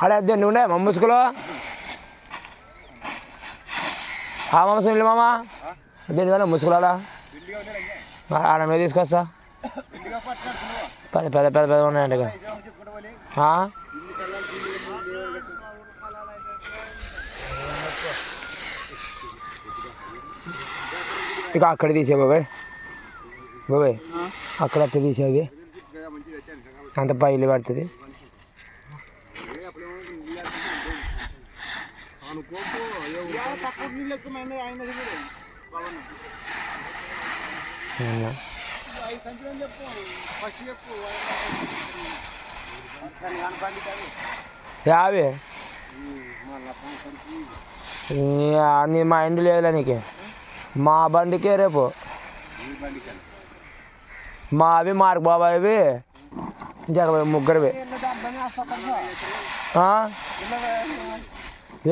అడే అద్దెండి ఉండే మా ముసుగులో ఆ మాంసం ఇల్లు మామ అద్దెండి కానీ ముసుగులాడా ఆడ మీద తీసుకొస్తా పెద్ద పెద్ద పెద్ద పెద్ద ఉన్నాయండి ఇక అక్కడ తీసే బాబాయ్ బాబాయ్ అక్కడ అట్ట తీసేవి అంత పైలు పడుతుంది యాభై నీ మా ఇంటి లేదులే నీకే మా బండికే రేపు మావి మార్క్ బాబాయ్వి జరవై ముగ్గురువి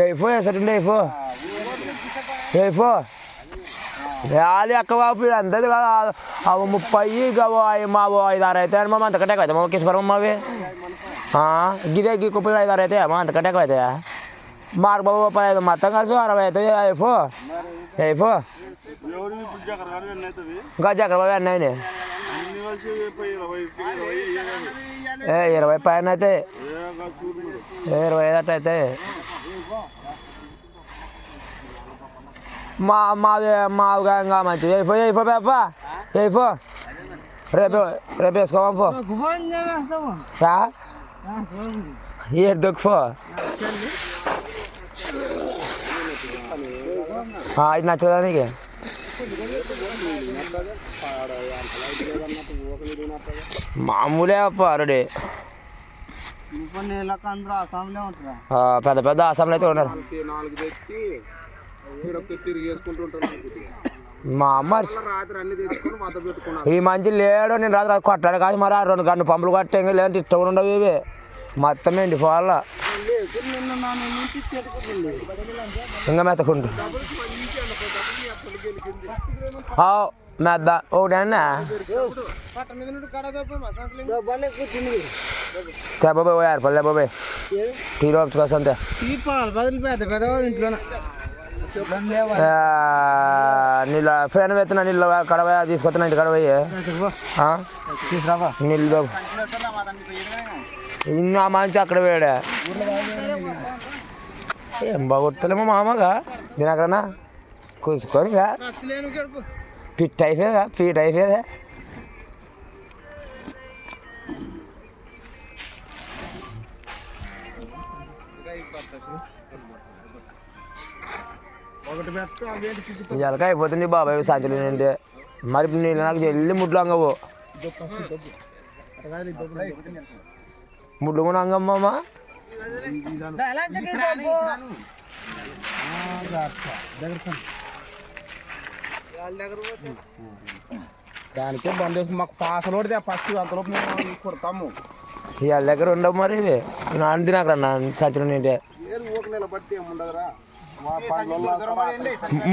ఎయిఫో ఎసటండి ఎయిఫో ఎయిఫో యాలి అక్క బాబు అంతది కదా అవి 30 మా 5-6 అవుతాయి మా అంతకంటే అవుతాయి మా కిషోరం మావి గిదే కుప్ప 5-6 అవుతాయి మా అంతకంటే అవుతాయా మార్క్ బాబు 15 మొత్తం కలిసి 60 అవుతాయి ఎయిఫో ఎయిఫో ఇంకా చక్ర బాబు అన్నీ 20 పైన అవుతాయి 25 అట్ట అవుతాయి మావిగా ఇంకా మంచిది అయిపో పేపా అయిపో రేపు వేసుకోమా ఏడు దొక్కుపో ఇది నచ్చదా నీకు మామూలే అప్ప అరడి పెద్ద పెద్ద ఆసాంలో అయితే ఉన్నారు మా అమ్మ ఈ మంచి లేడు నేను రాత్రి కొట్టాడు కాదు మరి 2 గంటలు పంపులు కొట్టే లేదంటే ఇష్టం ఉండవు ఇవి మొత్తం ఏంటి పోవాల ఇంకా మెత్తకుంటు మెద్ద ఒకటి అన్నా బాబాయ్ ఏర్పడలే బాబాయ్ టీ రోజు కోసం అంతే నీళ్ళు ఫ్యాన్ పెడుతున్నా నీళ్ళు కడవ తీసుకొస్తున్నా ఇంటి కడవ నీళ్ళు బాబు ఇన్న మంచి అక్కడ వేడా ఏం బాగొట్టలేమో మామగా దీనక్కడనా కూసుకొని ఫిట్ అయిపోయేదా ఫిట్ అయిపోయేదా ఎలక అయిపోతుంది బాబాయ్ సంచలు ఏంటి మరి నీళ్ళు నాకు వెళ్ళి ముడ్లు అంగవు ముడ్లు కూడా అంగమ్మా దానికే బండి వేసి మాకు పాసలు కొడితే ఫస్ట్ అంతలోపు మేము కొడతాము ఇవాళ దగ్గర ఉండవు మరి ఇవి నాన్న తినాకరన్నా సంచలు ఏంటి నిలబట్టి ఏముండదురా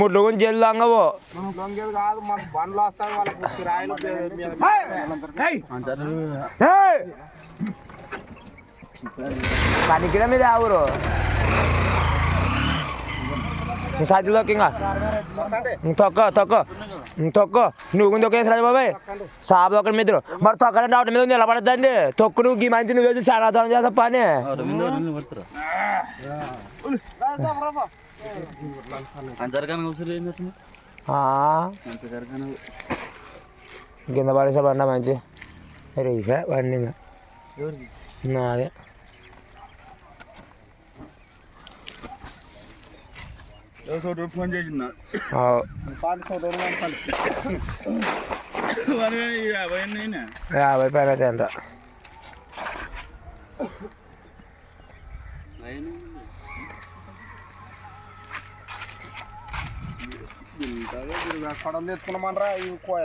ముడ్లు గురించి వెళ్ళి అంగవు కాదు మాకు బండ్లు వస్తాయి వాళ్ళకి రాయలు కనికిడ మీద ఊరు సాధ్యలోకి ఇంకా తొక్క నువ్వు తొక్కేసి బాబాయ్ సాబు ఒకరి మీద మరి తొక్కడంటే ఒకటి మీద నిలబడద్దండి తొక్కు నువ్వు ఈ మంచి నువ్వు వేసి చాలా దూరం చేస్తా పని కింద పడేసా బండ మంచి రీఫే బండి నాదే ఫోన్ చేసిన 50 పైన అయితే అంట ఇంత కడం తెచ్చుకున్నామనరా ఇవి కోయ